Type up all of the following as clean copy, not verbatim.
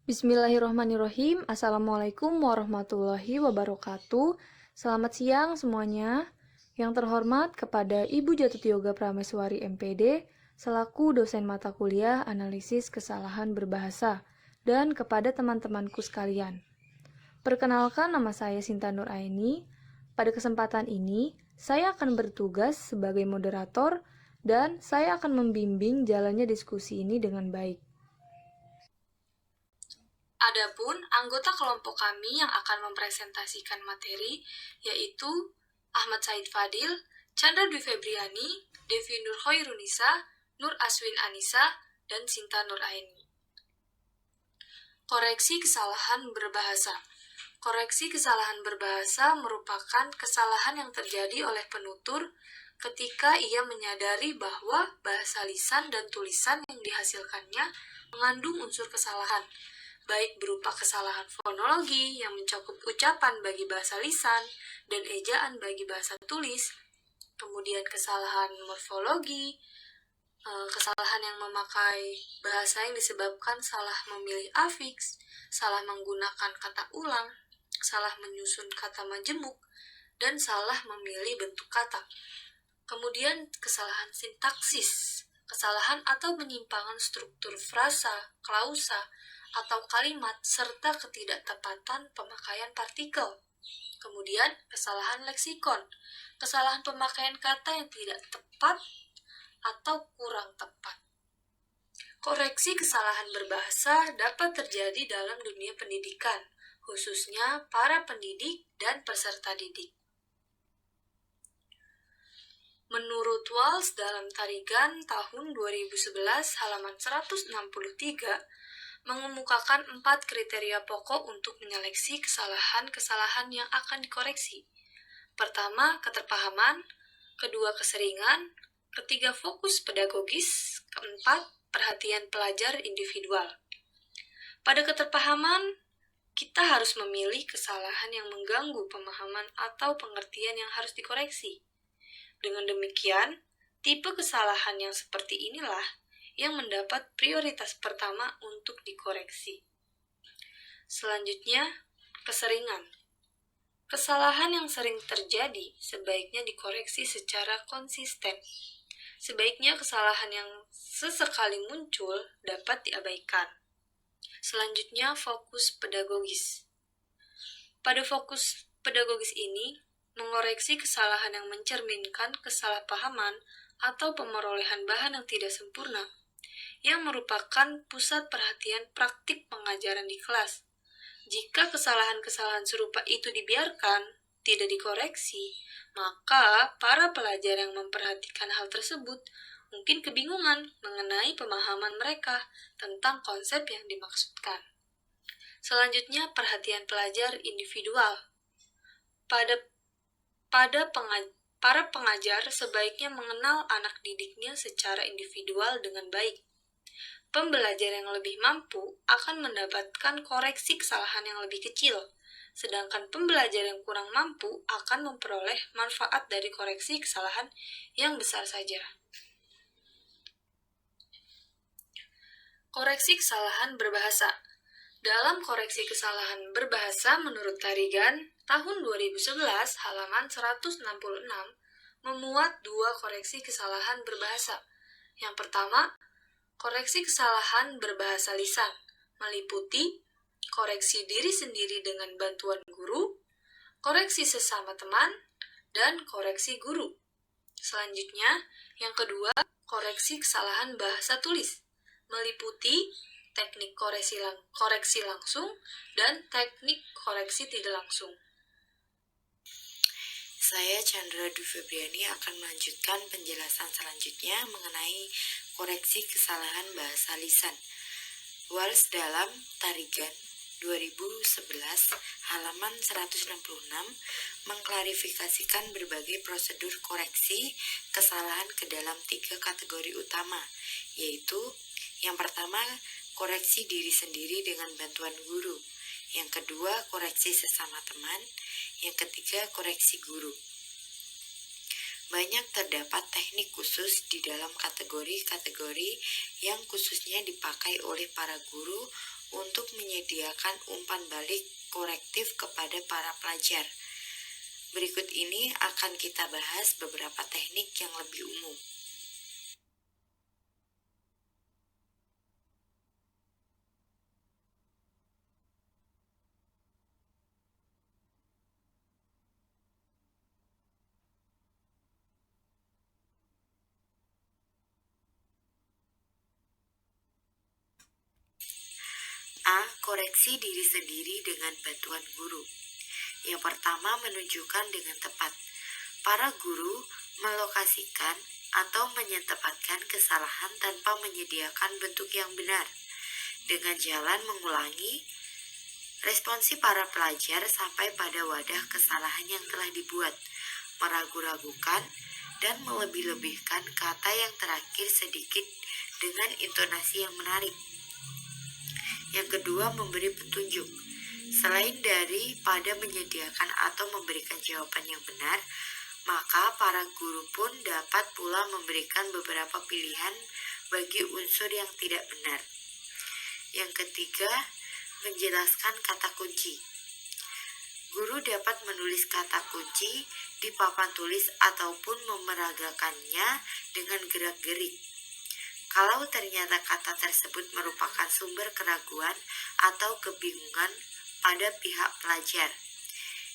Bismillahirrahmanirrahim. Assalamualaikum warahmatullahi wabarakatuh. Selamat siang semuanya. Yang terhormat kepada Ibu Jatut Yoga Prameswari MPD selaku dosen mata kuliah analisis kesalahan berbahasa dan kepada teman-temanku sekalian. Perkenalkan, nama saya Sinta Nuraini. Pada kesempatan ini, saya akan bertugas sebagai moderator dan saya akan membimbing jalannya diskusi ini dengan baik. Adapun anggota kelompok kami yang akan mempresentasikan materi yaitu Ahmad Said Fadil, Chandra Dwi Febriani, Devi Nur Khairunisa, Nur Aswin Anissa, dan Sinta Nuraini. Koreksi kesalahan berbahasa. Koreksi kesalahan berbahasa merupakan kesalahan yang terjadi oleh penutur ketika ia menyadari bahwa bahasa lisan dan tulisan yang dihasilkannya mengandung unsur kesalahan, baik berupa kesalahan fonologi yang mencakup ucapan bagi bahasa lisan dan ejaan bagi bahasa tulis, kemudian kesalahan morfologi, kesalahan yang memakai bahasa yang disebabkan salah memilih afiks, salah menggunakan kata ulang, salah menyusun kata majemuk, dan salah memilih bentuk kata. Kemudian kesalahan sintaksis, kesalahan atau penyimpangan struktur frasa, klausa, atau kalimat, serta ketidaktepatan pemakaian partikel. Kemudian kesalahan leksikon, kesalahan pemakaian kata yang tidak tepat atau kurang tepat. Koreksi kesalahan berbahasa dapat terjadi dalam dunia pendidikan, khususnya para pendidik dan peserta didik. Menurut Walsh dalam Tarigan tahun 2011 halaman 163 mengemukakan 4 kriteria pokok untuk menyeleksi kesalahan-kesalahan yang akan dikoreksi. Pertama, keterpahaman, kedua, keseringan, ketiga, fokus pedagogis, keempat, perhatian pelajar individual. Pada keterpahaman, kita harus memilih kesalahan yang mengganggu pemahaman atau pengertian yang harus dikoreksi. Dengan demikian, tipe kesalahan yang seperti inilah yang mendapat prioritas pertama untuk dikoreksi. Selanjutnya, keseringan. Kesalahan yang sering terjadi sebaiknya dikoreksi secara konsisten. Sebaiknya kesalahan yang sesekali muncul dapat diabaikan. Selanjutnya, fokus pedagogis. Pada fokus pedagogis ini, mengoreksi kesalahan yang mencerminkan kesalahpahaman atau pemerolehan bahan yang tidak sempurna, yang merupakan pusat perhatian praktik pengajaran di kelas. Jika kesalahan-kesalahan serupa itu dibiarkan, tidak dikoreksi, maka para pelajar yang memperhatikan hal tersebut mungkin kebingungan mengenai pemahaman mereka tentang konsep yang dimaksudkan. Selanjutnya, perhatian pelajar individual. Para pengajar sebaiknya mengenal anak didiknya secara individual dengan baik. Pembelajar yang lebih mampu akan mendapatkan koreksi kesalahan yang lebih kecil, sedangkan pembelajar yang kurang mampu akan memperoleh manfaat dari koreksi kesalahan yang besar saja. Koreksi kesalahan berbahasa. Dalam koreksi kesalahan berbahasa menurut Tarigan tahun 2011 halaman 166 memuat 2 koreksi kesalahan berbahasa. Yang pertama, koreksi kesalahan berbahasa lisan, meliputi koreksi diri sendiri dengan bantuan guru, koreksi sesama teman, dan koreksi guru. Selanjutnya, yang kedua, koreksi kesalahan bahasa tulis, meliputi teknik koreksi langsung dan teknik koreksi tidak langsung. Saya Chandra Dwi Febriani akan melanjutkan penjelasan selanjutnya mengenai koreksi kesalahan bahasa lisan. Walsh dalam Tarigan 2011 halaman 166 mengklarifikasikan berbagai prosedur koreksi kesalahan ke dalam 3 kategori utama, yaitu yang pertama, koreksi diri sendiri dengan bantuan guru. Yang kedua, koreksi sesama teman. Yang ketiga, koreksi guru. Banyak terdapat teknik khusus di dalam kategori-kategori yang khususnya dipakai oleh para guru untuk menyediakan umpan balik korektif kepada para pelajar. Berikut ini akan kita bahas beberapa teknik yang lebih umum. A. Koreksi diri sendiri dengan bantuan guru. Yang pertama, menunjukkan dengan tepat. Para guru melokasikan atau menyetepatkan kesalahan tanpa menyediakan bentuk yang benar. Dengan jalan mengulangi responsi para pelajar sampai pada wadah kesalahan yang telah dibuat, meragu-ragukan dan melebih-lebihkan kata yang terakhir sedikit dengan intonasi yang menarik. Yang kedua, memberi petunjuk. Selain daripada menyediakan atau memberikan jawaban yang benar, maka para guru pun dapat pula memberikan beberapa pilihan bagi unsur yang tidak benar. Yang ketiga, menjelaskan kata kunci. Guru dapat menulis kata kunci di papan tulis ataupun memeragakannya dengan gerak-gerik. Kalau ternyata kata tersebut merupakan sumber keraguan atau kebingungan pada pihak pelajar.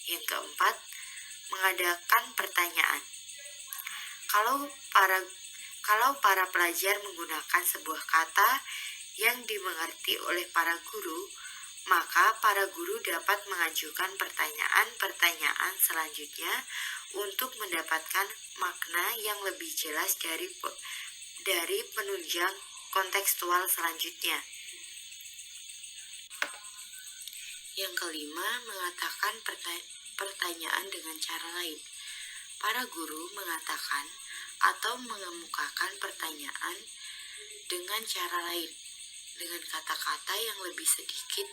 Yang keempat, mengadakan pertanyaan. Kalau para pelajar menggunakan sebuah kata yang dimengerti oleh para guru, maka para guru dapat mengajukan pertanyaan-pertanyaan selanjutnya untuk mendapatkan makna yang lebih jelas dari penunjang kontekstual selanjutnya. Yang kelima, mengatakan pertanyaan dengan cara lain. Para guru mengatakan atau mengemukakan pertanyaan dengan cara lain, dengan kata-kata yang lebih sedikit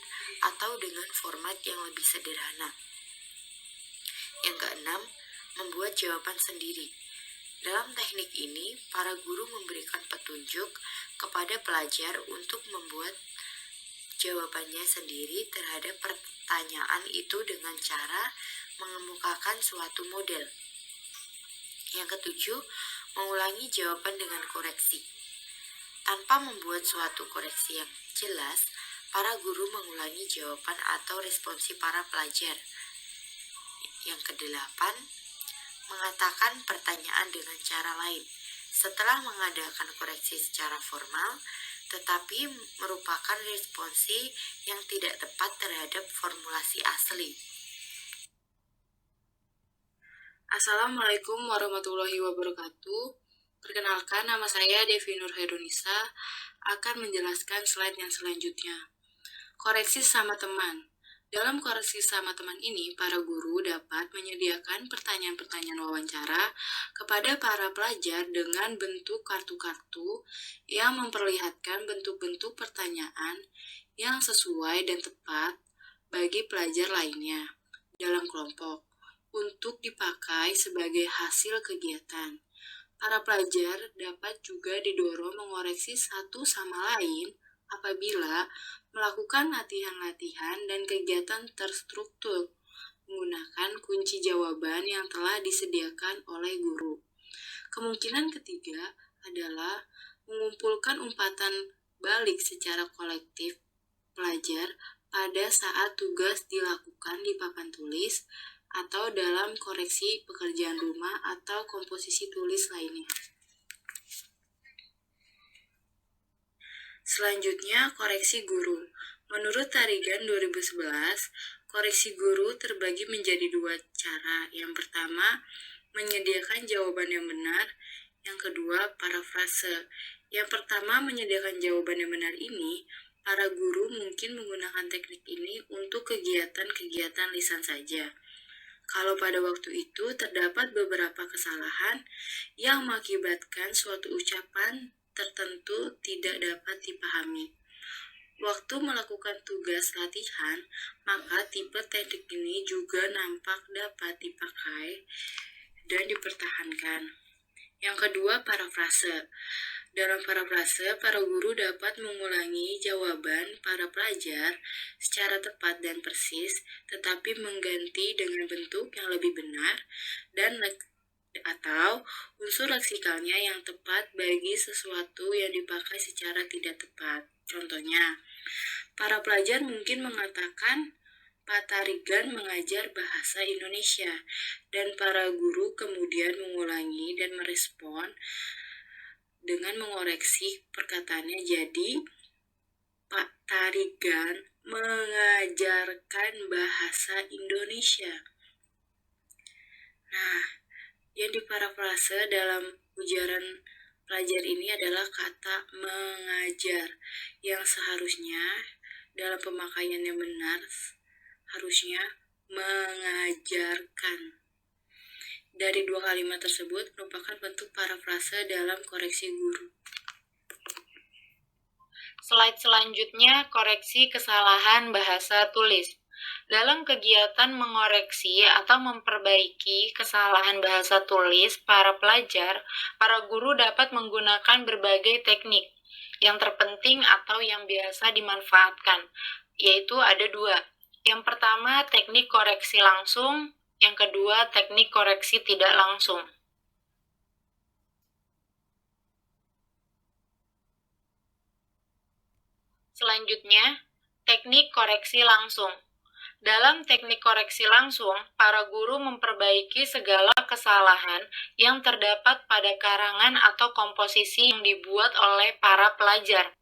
atau dengan format yang lebih sederhana. Yang keenam, membuat jawaban sendiri. Dalam teknik ini, para guru memberikan petunjuk kepada pelajar untuk membuat jawabannya sendiri terhadap pertanyaan itu dengan cara mengemukakan suatu model. Yang ketujuh, mengulangi jawaban dengan koreksi. Tanpa membuat suatu koreksi yang jelas, para guru mengulangi jawaban atau responsi para pelajar. Yang kedelapan, mengatakan pertanyaan dengan cara lain. Setelah mengadakan koreksi secara formal, tetapi merupakan responsi yang tidak tepat terhadap formulasi asli. Assalamualaikum warahmatullahi wabarakatuh. Perkenalkan, nama saya Devi Nur Herunisa akan menjelaskan slide yang selanjutnya. Koreksi sama teman. Dalam koreksi sama teman ini, para guru dapat menyediakan pertanyaan-pertanyaan wawancara kepada para pelajar dengan bentuk kartu-kartu yang memperlihatkan bentuk-bentuk pertanyaan yang sesuai dan tepat bagi pelajar lainnya dalam kelompok untuk dipakai sebagai hasil kegiatan. Para pelajar dapat juga didorong mengoreksi satu sama lain apabila melakukan latihan-latihan dan kegiatan terstruktur menggunakan kunci jawaban yang telah disediakan oleh guru. Kemungkinan ketiga adalah mengumpulkan umpatan balik secara kolektif pelajar pada saat tugas dilakukan di papan tulis atau dalam koreksi pekerjaan rumah atau komposisi tulis lainnya. Selanjutnya, koreksi guru. Menurut Tarigan 2011, koreksi guru terbagi menjadi dua cara. Yang pertama, menyediakan jawaban yang benar. Yang kedua, parafrase. Yang pertama, menyediakan jawaban yang benar ini, para guru mungkin menggunakan teknik ini untuk kegiatan-kegiatan lisan saja. Kalau pada waktu itu terdapat beberapa kesalahan yang mengakibatkan suatu ucapan tertentu tidak dapat dipahami. Waktu melakukan tugas latihan, maka tipe teknik ini juga nampak dapat dipakai dan dipertahankan. Yang kedua, parafrase. Dalam parafrase, para guru dapat mengulangi jawaban para pelajar secara tepat dan persis, tetapi mengganti dengan bentuk yang lebih benar dan atau unsur leksikalnya yang tepat bagi sesuatu yang dipakai secara tidak tepat. Contohnya, para pelajar mungkin mengatakan, Pak Tarigan mengajar bahasa Indonesia, dan para guru kemudian mengulangi dan merespon dengan mengoreksi perkataannya jadi, Pak Tarigan mengajarkan bahasa Indonesia. Nah, yang diparafrase dalam ujaran pelajar ini adalah kata mengajar, yang seharusnya dalam pemakaian yang benar harusnya mengajarkan. Dari dua kalimat tersebut merupakan bentuk parafrase dalam koreksi guru. Slide selanjutnya, koreksi kesalahan bahasa tulis. Dalam kegiatan mengoreksi atau memperbaiki kesalahan bahasa tulis para pelajar, para guru dapat menggunakan berbagai teknik. Yang terpenting atau yang biasa dimanfaatkan, yaitu ada dua. Yang pertama, teknik koreksi langsung. Yang kedua, teknik koreksi tidak langsung. Selanjutnya, teknik koreksi langsung. Dalam teknik koreksi langsung, para guru memperbaiki segala kesalahan yang terdapat pada karangan atau komposisi yang dibuat oleh para pelajar,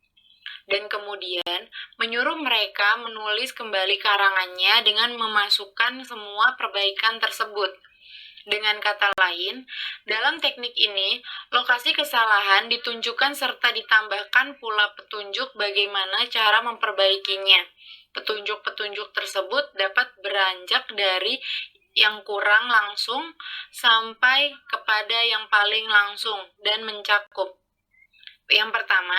dan kemudian menyuruh mereka menulis kembali karangannya dengan memasukkan semua perbaikan tersebut. Dengan kata lain, dalam teknik ini, lokasi kesalahan ditunjukkan serta ditambahkan pula petunjuk bagaimana cara memperbaikinya. Petunjuk-petunjuk tersebut dapat beranjak dari yang kurang langsung sampai kepada yang paling langsung dan mencakup. Yang pertama,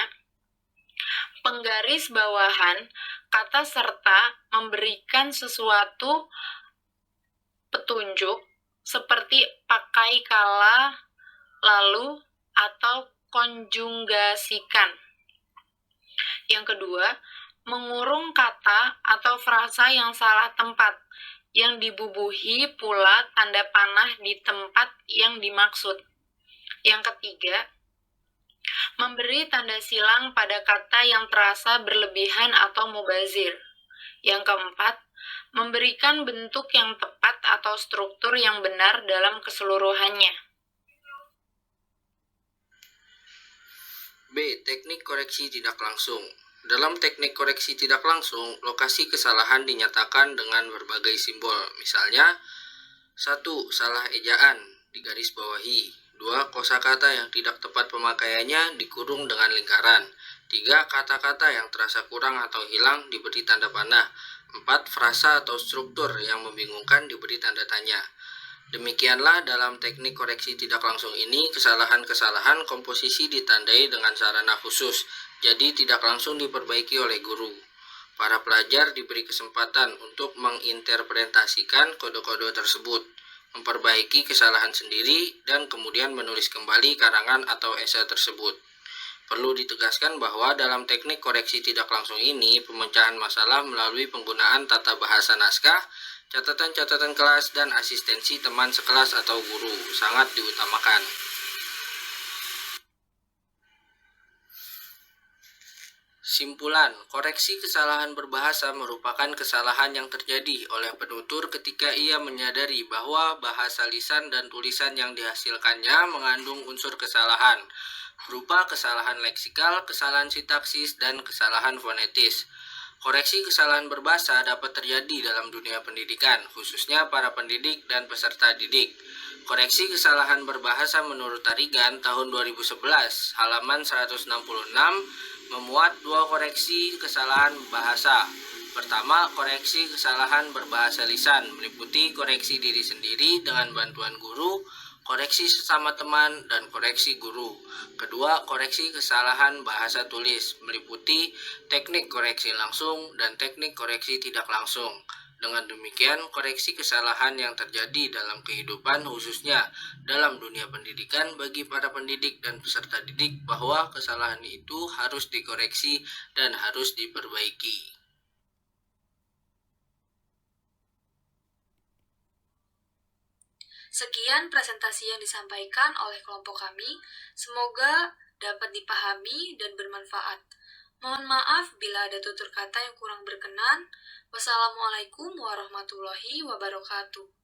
penggaris bawahan kata serta memberikan sesuatu petunjuk seperti pakai kala, lalu, atau konjugasikan. Yang kedua, mengurung kata atau frasa yang salah tempat, yang dibubuhi pula tanda panah di tempat yang dimaksud. Yang ketiga, memberi tanda silang pada kata yang terasa berlebihan atau mubazir. Yang keempat, memberikan bentuk yang tepat atau struktur yang benar dalam keseluruhannya. B. Teknik koreksi tidak langsung. Dalam teknik koreksi tidak langsung, lokasi kesalahan dinyatakan dengan berbagai simbol. Misalnya, 1. Salah ejaan, digarisbawahi. 2. Kosakata yang tidak tepat pemakaiannya dikurung dengan lingkaran. 3. Kata-kata yang terasa kurang atau hilang diberi tanda panah. 4. Frasa atau struktur yang membingungkan diberi tanda tanya. Demikianlah dalam teknik koreksi tidak langsung ini, kesalahan-kesalahan komposisi ditandai dengan sarana khusus, jadi tidak langsung diperbaiki oleh guru. Para pelajar diberi kesempatan untuk menginterpretasikan kode-kode tersebut, memperbaiki kesalahan sendiri, dan kemudian menulis kembali karangan atau esai tersebut. Perlu ditegaskan bahwa dalam teknik koreksi tidak langsung ini, pemecahan masalah melalui penggunaan tata bahasa naskah, catatan-catatan kelas, dan asistensi teman sekelas atau guru sangat diutamakan. Simpulan, koreksi kesalahan berbahasa merupakan kesalahan yang terjadi oleh penutur ketika ia menyadari bahwa bahasa lisan dan tulisan yang dihasilkannya mengandung unsur kesalahan, berupa kesalahan leksikal, kesalahan sintaksis, dan kesalahan fonetis. Koreksi kesalahan berbahasa dapat terjadi dalam dunia pendidikan, khususnya para pendidik dan peserta didik. Koreksi kesalahan berbahasa menurut Tarigan tahun 2011, halaman 166, memuat dua koreksi kesalahan bahasa. Pertama, koreksi kesalahan berbahasa lisan, meliputi koreksi diri sendiri dengan bantuan guru, koreksi sesama teman, dan koreksi guru. Kedua, koreksi kesalahan bahasa tulis, meliputi teknik koreksi langsung dan teknik koreksi tidak langsung. Dengan demikian, koreksi kesalahan yang terjadi dalam kehidupan, khususnya dalam dunia pendidikan, bagi para pendidik dan peserta didik bahwa kesalahan itu harus dikoreksi dan harus diperbaiki. Sekian presentasi yang disampaikan oleh kelompok kami. Semoga dapat dipahami dan bermanfaat. Mohon maaf bila ada tutur kata yang kurang berkenan. Wassalamualaikum warahmatullahi wabarakatuh.